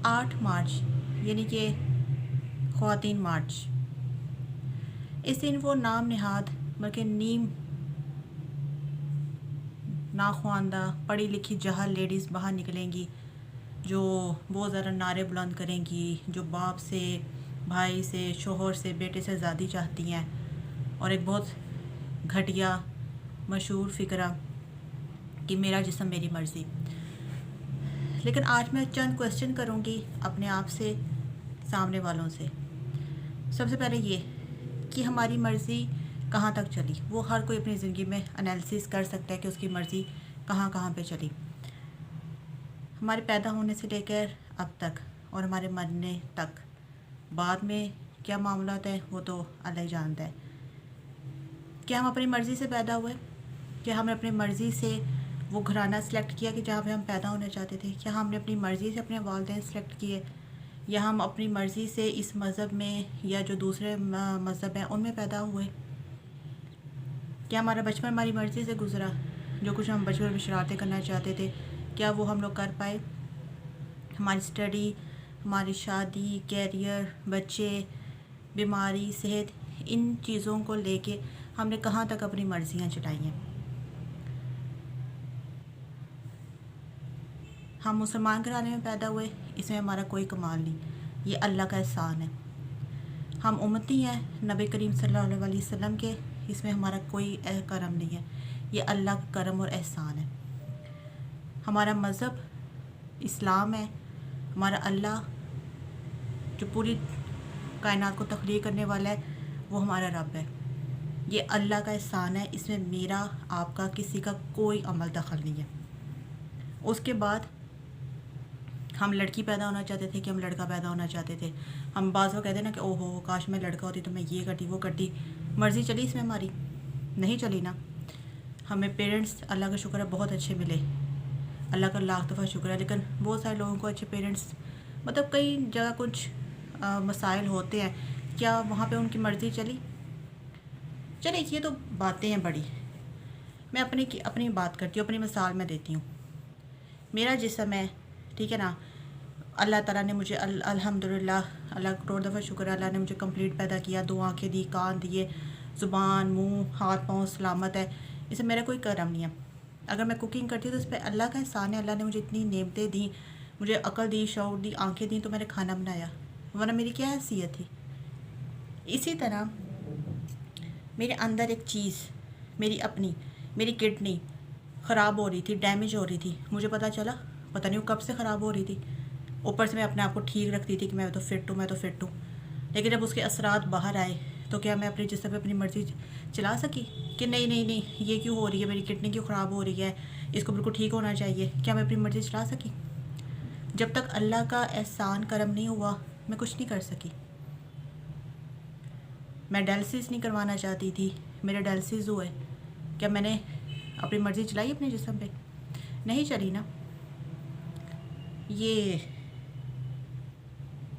8 مارچ یعنی کہ خواتین مارچ، اس دن وہ نام نہاد بلکہ نیم ناخواندہ پڑھی لکھی جہل لیڈیز باہر نکلیں گی، جو بہت زیادہ نعرے بلند کریں گی، جو باپ سے، بھائی سے، شوہر سے، بیٹے سے آزادی چاہتی ہیں، اور ایک بہت گھٹیا مشہور فقرہ کہ میرا جسم میری مرضی۔ لیکن آج میں چند کویسچن کروں گی اپنے آپ سے، سامنے والوں سے۔ سب سے پہلے یہ کہ ہماری مرضی کہاں تک چلی، وہ ہر کوئی اپنی زندگی میں انالیسس کر سکتا ہے کہ اس کی مرضی کہاں کہاں پہ چلی، ہمارے پیدا ہونے سے لے کر اب تک اور ہمارے مرنے تک۔ بعد میں کیا معاملات ہیں وہ تو اللہ ہی جانتا ہے۔ کیا ہم اپنی مرضی سے پیدا ہوئے؟ کیا ہم نے اپنی مرضی سے وہ گھرانہ سلیکٹ کیا کہ جہاں پہ ہم پیدا ہونا چاہتے تھے؟ کیا ہم نے اپنی مرضی سے اپنے والدین سلیکٹ کیے، یا ہم اپنی مرضی سے اس مذہب میں یا جو دوسرے مذہب ہیں ان میں پیدا ہوئے؟ کیا ہمارا بچپن ہماری مرضی سے گزرا؟ جو کچھ ہم بچپن میں شرارتیں کرنا چاہتے تھے کیا وہ ہم لوگ کر پائے؟ ہماری اسٹڈی، ہماری شادی، کیریئر، بچے، بیماری، صحت، ان چیزوں کو لے کے ہم نے کہاں تک اپنی مرضیاں چلائی ہیں؟ ہم مسلمان گھرانے میں پیدا ہوئے، اس میں ہمارا کوئی کمال نہیں، یہ اللہ کا احسان ہے۔ ہم امتی ہیں نبی کریم صلی اللہ علیہ وسلم کے، اس میں ہمارا کوئی کرم نہیں ہے، یہ اللہ کا کرم اور احسان ہے۔ ہمارا مذہب اسلام ہے، ہمارا اللہ جو پوری کائنات کو تخلیق کرنے والا ہے وہ ہمارا رب ہے، یہ اللہ کا احسان ہے، اس میں میرا، آپ کا، کسی کا کوئی عمل دخل نہیں ہے۔ اس کے بعد ہم لڑکی پیدا ہونا چاہتے تھے کہ ہم لڑکا پیدا ہونا چاہتے تھے، ہم بعض وہ کہتے ہیں نا کہ او ہو کاش میں لڑکا ہوتی تو میں یہ کرتی وہ کرتی، مرضی چلی اس میں ہماری؟ نہیں چلی نا۔ ہمیں پیرنٹس اللہ کا شکر ہے بہت اچھے ملے، اللہ کا لاکھ دفعہ شکر ہے، لیکن بہت سارے لوگوں کو اچھے پیرنٹس مطلب کئی جگہ کچھ مسائل ہوتے ہیں، کیا وہاں پہ ان کی مرضی چلی؟ چلے یہ تو باتیں ہیں بڑی، میں اپنی بات کرتی ہوں، اپنی مثال میں دیتی ہوں۔ میرا جسم ہے، ٹھیک ہے نا، اللہ تعالیٰ نے مجھے الحمدللہ، اللہ کا کروڑ دفعہ شکر ہے، اللہ نے مجھے کمپلیٹ پیدا کیا، 2 آنکھیں دی، کان دیے، زبان، منہ، ہاتھ پاؤں سلامت ہے، اس میں میرا کوئی کرم نہیں ہے۔ اگر میں کوکنگ کرتی ہوں تو اس پہ اللہ کا احسان ہے، اللہ نے مجھے اتنی نعمتیں دیں، مجھے عقل دی، شعور دی، آنکھیں دیں تو میں نے کھانا بنایا، ورنہ میری کیا حیثیت تھی؟ اسی طرح میرے اندر ایک چیز میری کڈنی خراب ہو رہی تھی، ڈیمیج ہو رہی تھی، مجھے پتہ نہیں وہ کب سے خراب ہو رہی تھی، اوپر سے میں اپنے آپ کو ٹھیک رکھتی تھی کہ میں تو فٹ ہوں، لیکن جب اس کے اثرات باہر آئے تو کیا میں اپنے جسم پہ اپنی مرضی چلا سکی کہ نہیں یہ کیوں ہو رہی ہے، میری کڈنی کیوں خراب ہو رہی ہے، اس کو بالکل ٹھیک ہونا چاہیے؟ کیا میں اپنی مرضی چلا سکی؟ جب تک اللہ کا احسان کرم نہیں ہوا میں کچھ نہیں کر سکی۔ میں ڈائلسس نہیں کروانا چاہتی تھی، میرے ڈائلسس ہوئے، کیا میں نے اپنی مرضی چلائی اپنے جسم پہ؟ نہیں چلی نا۔ یہ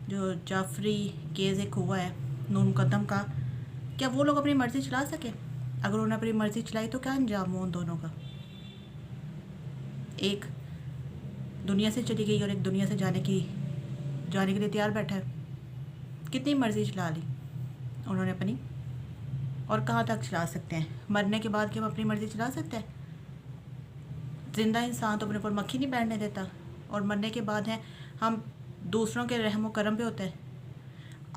جو جعفری کیس ایک ہوا ہے نون مقدم کا، کیا وہ لوگ اپنی مرضی چلا سکے؟ اگر انہوں نے اپنی مرضی چلائی تو کیا انجام ہو ان دونوں کا؟ ایک دنیا سے چلی گئی اور ایک دنیا سے جانے کے لیے تیار بیٹھا ہے، کتنی مرضی چلا لی انہوں نے اپنی، اور کہاں تک چلا سکتے ہیں؟ مرنے کے بعد کیا ہم اپنی مرضی چلا سکتے ہیں؟ زندہ انسان تو اپنے اوپر مکھی نہیں بیٹھنے دیتا، اور مرنے کے بعد ہیں ہم دوسروں کے رحم و کرم پہ ہوتے ہیں،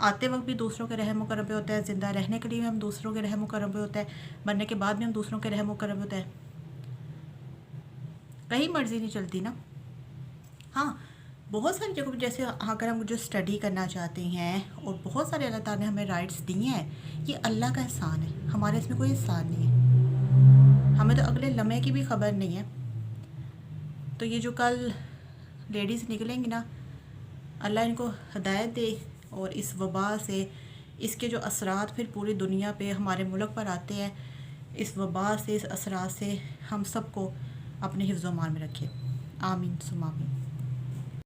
آتے وقت بھی دوسروں کے رحم و کرم پہ ہوتا ہے، زندہ رہنے کے لیے بھی ہم دوسروں کے رحم و کرم پہ ہوتا ہے، مرنے کے بعد بھی ہم دوسروں کے رحم و کرم پہ ہوتا ہے، کہیں مرضی نہیں چلتی نا۔ ہاں بہت ساری جگہوں پہ جیسے اگر ہم جو اسٹڈی کرنا چاہتے ہیں، اور بہت سارے اللہ تعالیٰ نے ہمیں رائٹس دیے ہیں، یہ اللہ کا احسان ہے، ہمارے اس میں کوئی احسان نہیں ہے، ہمیں تو اگلے لمحے کی بھی خبر نہیں ہے۔ تو یہ جو کل لیڈیز نکلیں گی نا، اللہ ان کو ہدایت دے، اور اس وبا سے، اس کے جو اثرات پھر پوری دنیا پہ ہمارے ملک پر آتے ہیں، اس وبا سے، اس اثرات سے ہم سب کو اپنے حفظ و امان میں رکھے، آمین ثم آمین۔